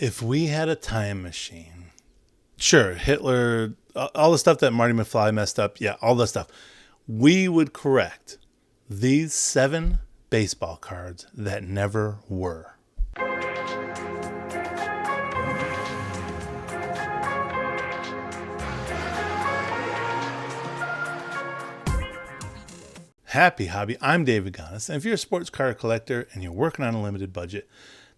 If we had a time machine, sure, Hitler, all the stuff that Marty McFly messed up, yeah, all the stuff, we would correct these 7 baseball cards that never were. Happy hobby. I'm David Gonis, and if you're a sports card collector and you're working on a limited budget,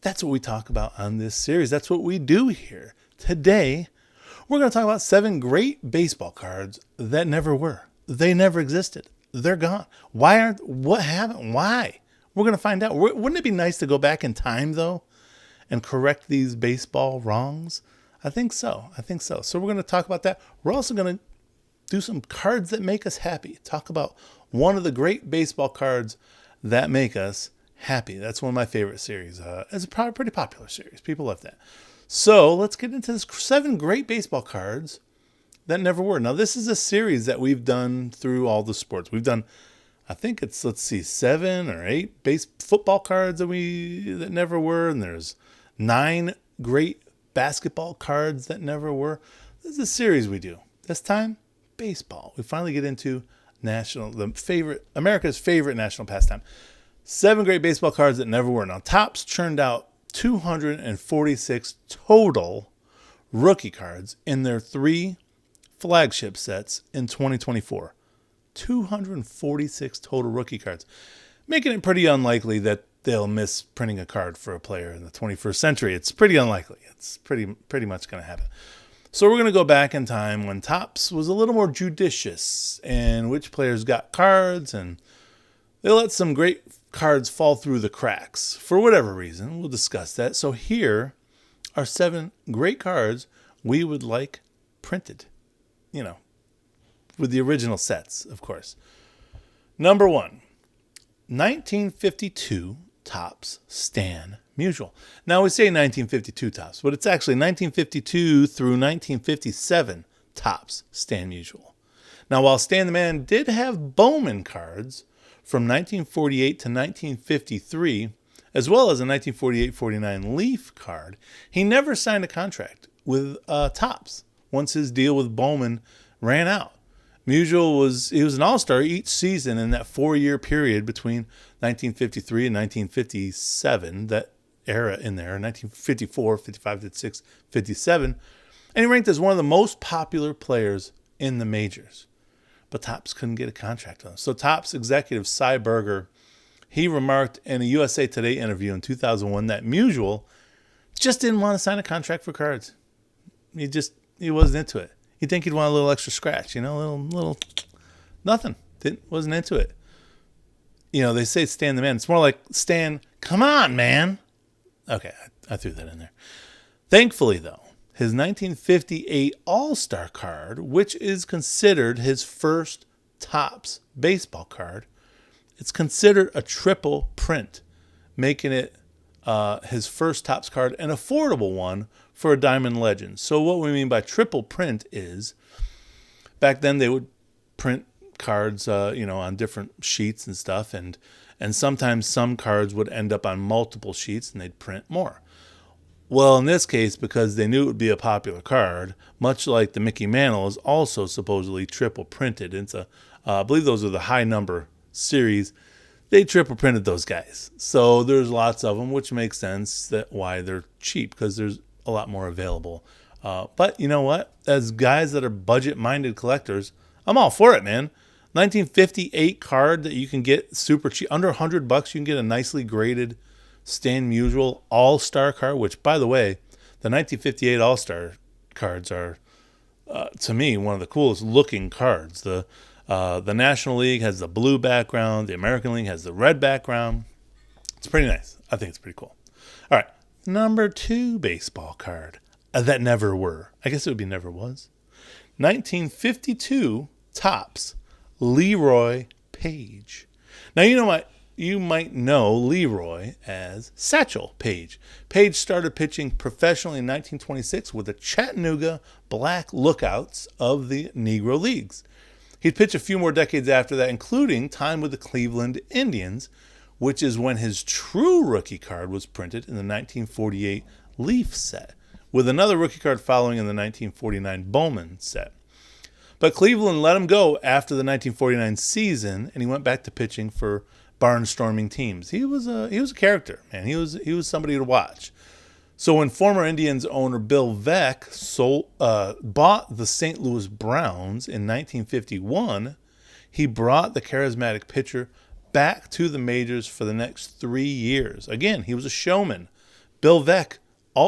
that's what we talk about on this series. That's what we do here. Today, we're going to talk about 7 great baseball cards that never were. They never existed. They're gone. What happened? Why? We're going to find out. Wouldn't it be nice to go back in time, though, and correct these baseball wrongs? I think so. So we're going to talk about that. We're also going to do some cards that make us happy. Talk about one of the great baseball cards that make us happy. That's one of my favorite series. It's a pretty popular series. People love that. So let's get into this 7 great baseball cards that never were. Now, this is a series that we've done through all the sports. We've done, I think it's, 7 or 8 football cards that never were. And there's 9 great basketball cards that never were. This is a series we do. This time, baseball. We finally get into America's favorite national pastime. 7 great baseball cards that never were. Now, Topps churned out 246 total rookie cards in their 3 flagship sets in 2024. 246 total rookie cards, making it pretty unlikely that they'll miss printing a card for a player in the 21st century. It's pretty unlikely. It's pretty much going to happen. So we're going to go back in time when Topps was a little more judicious and which players got cards, and they let some great cards fall through the cracks for whatever reason. We'll discuss that. So here are 7 great cards we would like printed, with the original sets, of course. Number 1, 1952 Topps Stan Musial. Now we say 1952 Topps, but it's actually 1952 through 1957 Topps Stan Musial. Now, while Stan the Man did have Bowman cards from 1948 to 1953, as well as a 1948-49 Leaf card, he never signed a contract with Topps once his deal with Bowman ran out. Musial was an all-star each season in that 4-year period between 1953 and 1957, that era in there, 1954, 55, 56, 57, and he ranked as one of the most popular players in the majors. But Topps couldn't get a contract on him. So Topps executive Cy Berger, he remarked in a USA Today interview in 2001 that Musial just didn't want to sign a contract for cards. He wasn't into it. You'd think he'd want a little extra scratch, a little nothing. Wasn't into it. They say Stan the Man. It's more like, Stan, come on, man. Okay, I threw that in there. Thankfully, though, his 1958 All-Star card, which is considered his first Topps baseball card, it's considered a triple print, making it his first Topps card, an affordable one for a Diamond Legend. So what we mean by triple print is, back then they would print cards, on different sheets and stuff, and sometimes some cards would end up on multiple sheets and they'd print more. Well, in this case, because they knew it would be a popular card, much like the Mickey Mantle is also supposedly triple printed. It's I believe those are the high number series. They triple printed those guys. So there's lots of them, which makes sense that why they're cheap, because there's a lot more available. But you know what? As guys that are budget-minded collectors, I'm all for it, man. 1958 card that you can get super cheap. Under $100, you can get a nicely graded Stan Musial All-Star card, which, by the way, the 1958 All-Star cards are, to me, one of the coolest looking cards. The National League has the blue background. The American League has the red background. It's pretty nice. I think it's pretty cool. All right. Number 2 baseball card that never were. I guess it would be never was. 1952 Topps Leroy Paige. Now, you might know Leroy as Satchel Paige. Paige started pitching professionally in 1926 with the Chattanooga Black Lookouts of the Negro Leagues. He'd pitch a few more decades after that, including time with the Cleveland Indians, which is when his true rookie card was printed in the 1948 Leaf set, with another rookie card following in the 1949 Bowman set. But Cleveland let him go after the 1949 season, and he went back to pitching for barnstorming teams. He was a character, man. He was somebody to watch. So when former Indians owner Bill Veeck bought the St. Louis Browns in 1951, he brought the charismatic pitcher back to the majors for the next 3 years. Again, he was a showman. Bill Veeck,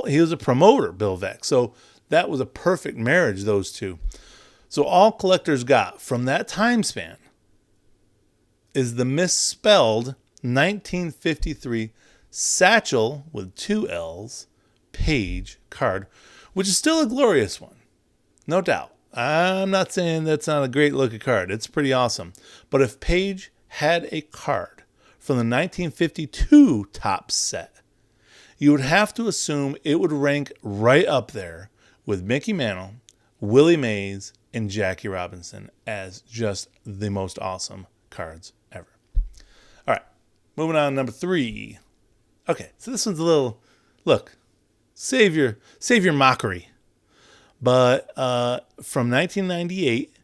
he was a promoter, Bill Veeck. So that was a perfect marriage, those two. So all collectors got from that time span is the misspelled 1953 Satchel with 2 L's Paige card, which is still a glorious one, no doubt. I'm not saying that's not a great looking card. It's pretty awesome. But if Paige had a card from the 1952 Topps set, you would have to assume it would rank right up there with Mickey Mantle, Willie Mays, and Jackie Robinson as just the most awesome cards ever. All right, moving on to number 3. Okay, so this one's a little, look, save your mockery. But from 1998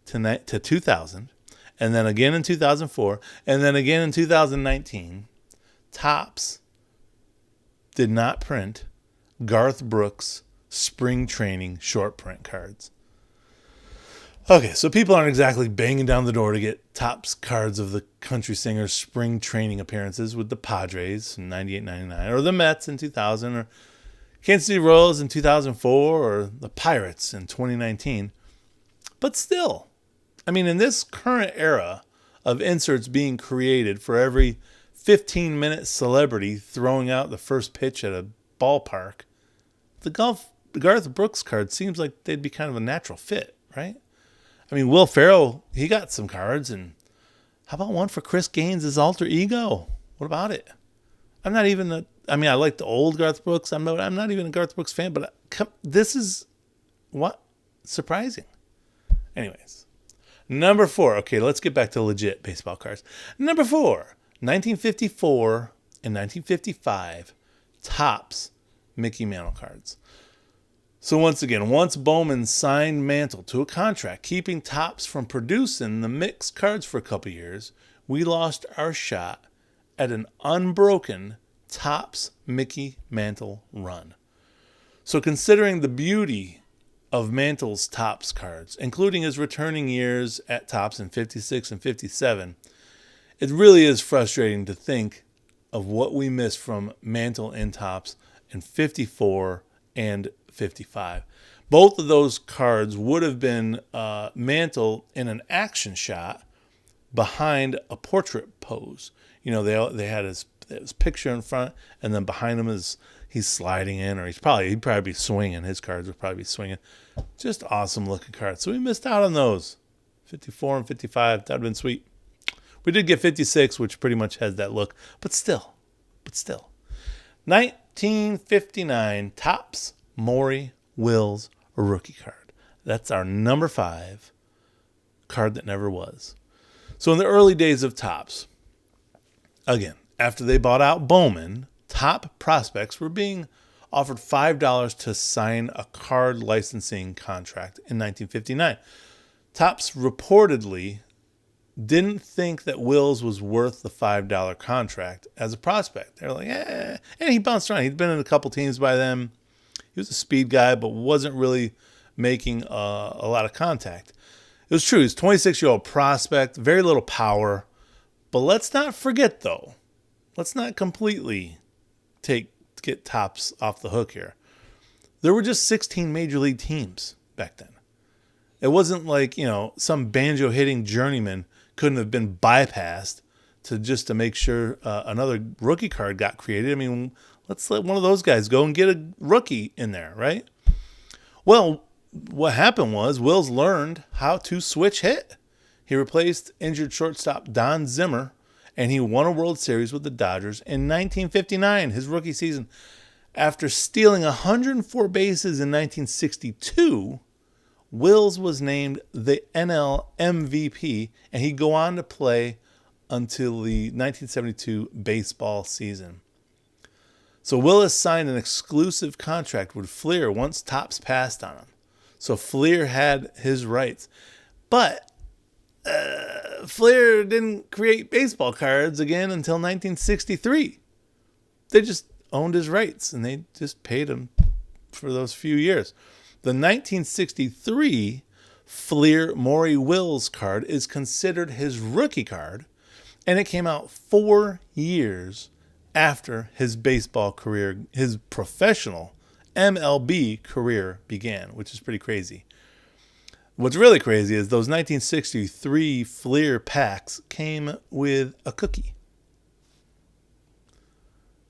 to 2000, and then again in 2004, and then again in 2019, Topps did not print Garth Brooks spring training short print cards. Okay, so people aren't exactly banging down the door to get Topps cards of the country singer's spring training appearances with the Padres in 98-99, or the Mets in 2000, or Kansas City Royals in 2004, or the Pirates in 2019. But still, I mean, in this current era of inserts being created for every 15-minute celebrity throwing out the first pitch at a ballpark, the Garth Brooks card seems like they'd be kind of a natural fit, right? I mean, Will Ferrell, he got some cards, and how about one for Chris Gaines' alter ego? What about it? I'm not even I like the old Garth Brooks. I'm not even a Garth Brooks fan, but this is what? Surprising. Anyways, number 4. Okay, let's get back to legit baseball cards. Number 4, 1954 and 1955 Topps Mickey Mantle cards. So once again, once Bowman signed Mantle to a contract, keeping Topps from producing the mixed cards for a couple years, we lost our shot at an unbroken Topps Mickey Mantle run. So considering the beauty of Mantle's Topps cards, including his returning years at Topps in 56 and 57, it really is frustrating to think of what we missed from Mantle and Topps in 54 and 55. Both of those cards would have been Mantle in an action shot behind a portrait pose. You know, they had his picture in front, and then behind him is he's sliding in, or he'd probably be swinging. His cards would probably be swinging. Just awesome looking cards. So we missed out on those. 54 and 55, that'd have been sweet. We did get 56, which pretty much has that look, but still. 1959 Topps Maury Wills rookie card. That's our number 5 card that never was. So in the early days of Topps, again, after they bought out Bowman, top prospects were being offered $5 to sign a card licensing contract in 1959. Topps reportedly didn't think that Wills was worth the $5 contract as a prospect. They're like, and he bounced around. He'd been in a couple teams by then. He was a speed guy, but wasn't really making a lot of contact. It was true. He's a 26-year-old prospect, very little power. But let's not forget, though. Let's not completely get Topps off the hook here. There were just 16 major league teams back then. It wasn't like, some banjo hitting journeyman couldn't have been bypassed to make sure another rookie card got created. I mean, let's let one of those guys go and get a rookie in there, right? Well, what happened was Wills learned how to switch hit. He replaced injured shortstop Don Zimmer, and he won a World Series with the Dodgers in 1959, his rookie season. After stealing 104 bases in 1962, Wills was named the NL MVP, and he'd go on to play until the 1972 baseball season. So Willis signed an exclusive contract with Fleer once Topps passed on him. So Fleer had his rights. But Fleer didn't create baseball cards again until 1963. They just owned his rights, and they just paid him for those few years. The 1963 Fleer Maury Wills card is considered his rookie card, and it came out 4 years after his baseball career, his professional MLB career began, which is pretty crazy. What's really crazy is those 1963 Fleer packs came with a cookie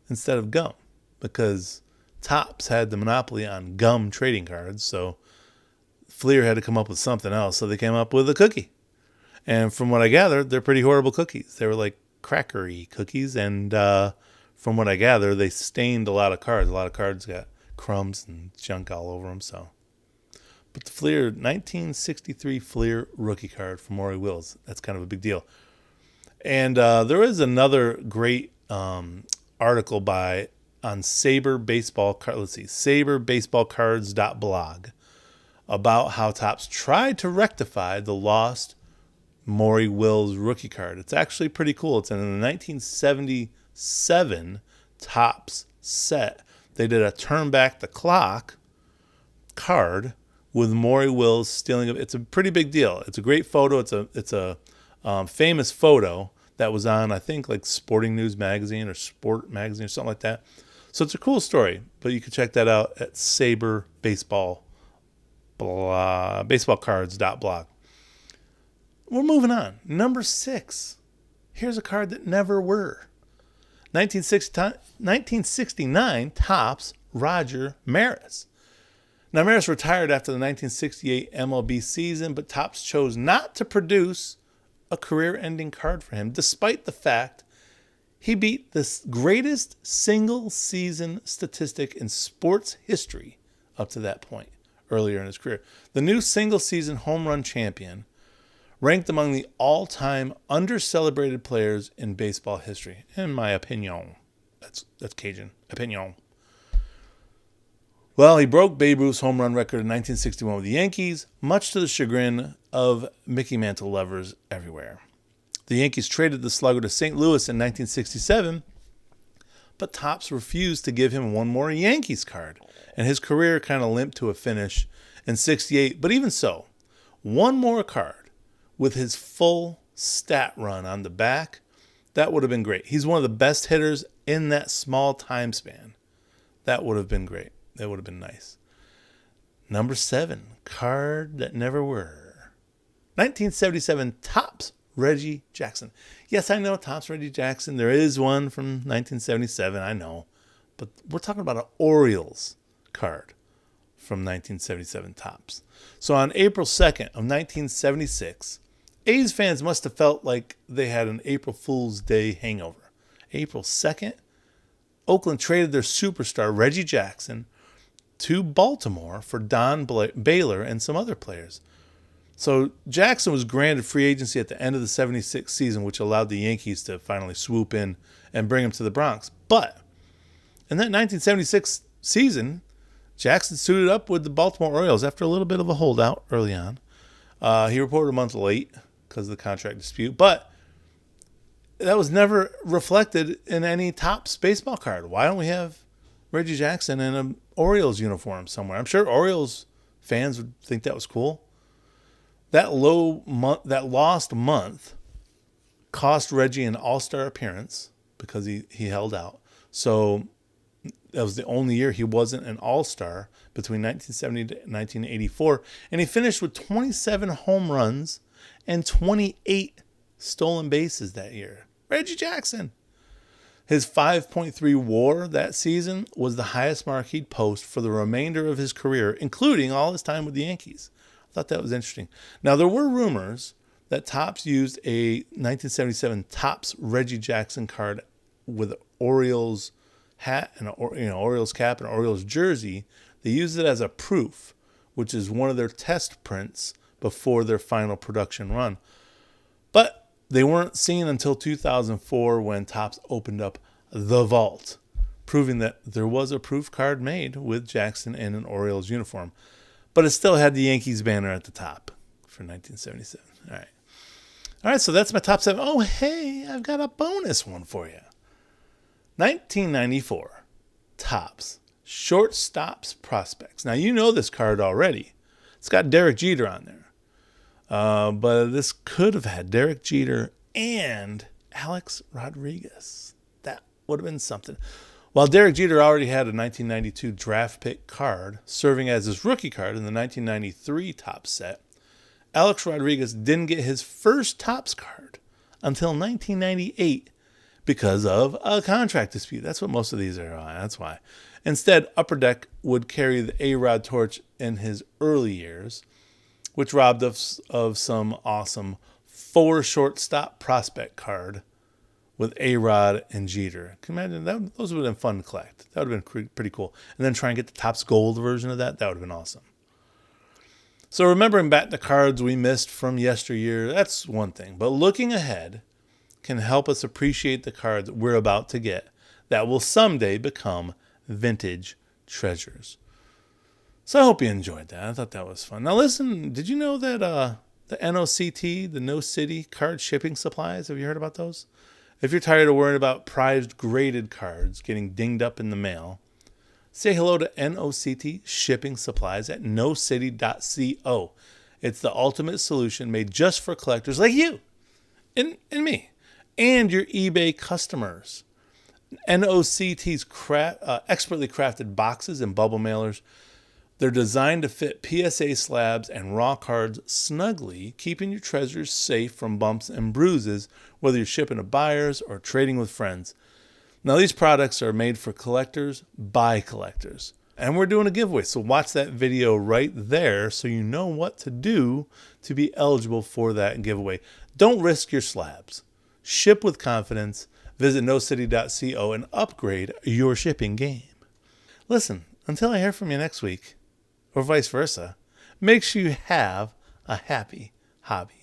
instead of gum, because Topps had the monopoly on gum trading cards, so Fleer had to come up with something else, so they came up with a cookie. And from what I gathered, they're pretty horrible cookies. They were like crackery cookies, and from what I gather, they stained a lot of cards. A lot of cards got crumbs and junk all over them. So, but the Fleer 1963 Fleer rookie card from Maury Wills, that's kind of a big deal. And there is another great article on Saber Baseball Card. Let's see, SaberBaseballCards.blog, about how Topps tried to rectify the lost Maury Wills rookie card. It's actually pretty cool. It's in the 1977 Topps set. They did a turn back the clock card with Maury Wills stealing. It's a pretty big deal. It's a great photo. It's a famous photo that was on, I think, like Sporting News magazine or Sport magazine or something like that. So it's a cool story, but you can check that out at SaberBaseballCards.blog. We're moving on. Number 6. Here's a card that never were. 1969 Topps Roger Maris. Now, Maris retired after the 1968 MLB season, but Topps chose not to produce a career-ending card for him, despite the fact he beat the greatest single-season statistic in sports history up to that point, earlier in his career. The new single-season home run champion, ranked among the all-time under-celebrated players in baseball history, in my opinion. That's Cajun opinion. Well, he broke Babe Ruth's home run record in 1961 with the Yankees, much to the chagrin of Mickey Mantle lovers everywhere. The Yankees traded the slugger to St. Louis in 1967, but Topps refused to give him one more Yankees card, and his career kind of limped to a finish in 68. But even so, one more card with his full stat run on the back, that would have been great. He's one of the best hitters in that small time span. That would have been great. That would have been nice. Number 7, card that never were. 1977 Topps Reggie Jackson. Yes, I know Topps Reggie Jackson. There is one from 1977, I know. But we're talking about an Orioles card from 1977 Topps. So on April 2nd of 1976, A's fans must have felt like they had an April Fool's Day hangover. April 2nd, Oakland traded their superstar Reggie Jackson to Baltimore for Don Baylor and some other players. So Jackson was granted free agency at the end of the 76 season, which allowed the Yankees to finally swoop in and bring him to the Bronx. But in that 1976 season, Jackson suited up with the Baltimore Orioles after a little bit of a holdout early on. He reported a month late because of the contract dispute, but that was never reflected in any Topps baseball card. Why don't we have Reggie Jackson in an Orioles uniform somewhere? I'm sure Orioles fans would think that was cool. That lost month cost Reggie an all-star appearance because he held out. So that was the only year he wasn't an all-star between 1970 to 1984. And he finished with 27 home runs and 28 stolen bases that year. Reggie Jackson. His 5.3 WAR that season was the highest mark he'd post for the remainder of his career, including all his time with the Yankees. I thought that was interesting. Now, there were rumors that Topps used a 1977 Topps Reggie Jackson card with an Orioles hat and Orioles cap and Orioles jersey. They used it as a proof, which is one of their test prints before their final production run. But they weren't seen until 2004 when Topps opened up the vault. proving that there was a proof card made with Jackson in an Orioles uniform. But it still had the Yankees banner at the top for 1977. All right, so that's my top 7. Oh, hey, I've got a bonus one for you. 1994, Topps, Shortstops Prospects. Now, you know this card already. It's got Derek Jeter on there. But this could have had Derek Jeter and Alex Rodriguez. That would have been something. While Derek Jeter already had a 1992 draft pick card serving as his rookie card in the 1993 Topps set, Alex Rodriguez didn't get his first Topps card until 1998 because of a contract dispute. That's what most of these are on. That's why. Instead, Upper Deck would carry the A-Rod torch in his early years, which robbed us of some awesome 4 shortstop prospect card with A-Rod and Jeter. Can you imagine that? Those would have been fun to collect. That would have been pretty cool. And then try and get the Topps Gold version of that. That would have been awesome. So remembering back the cards we missed from yesteryear, that's one thing. But looking ahead can help us appreciate the cards we're about to get that will someday become vintage treasures. So I hope you enjoyed that. I thought that was fun. Now listen, did you know that the NOCT, the No City card shipping supplies, have you heard about those? If you're tired of worrying about prized graded cards getting dinged up in the mail, say hello to NOCT Shipping Supplies at nocity.co. It's the ultimate solution made just for collectors like you and me and your eBay customers. NOCT's expertly crafted boxes and bubble mailers, they're designed to fit PSA slabs and raw cards snugly, keeping your treasures safe from bumps and bruises, whether you're shipping to buyers or trading with friends. Now, these products are made for collectors by collectors. And we're doing a giveaway, so watch that video right there so you know what to do to be eligible for that giveaway. Don't risk your slabs. Ship with confidence. Visit nocity.co and upgrade your shipping game. Listen, until I hear from you next week, or vice versa, make sure you have a happy hobby.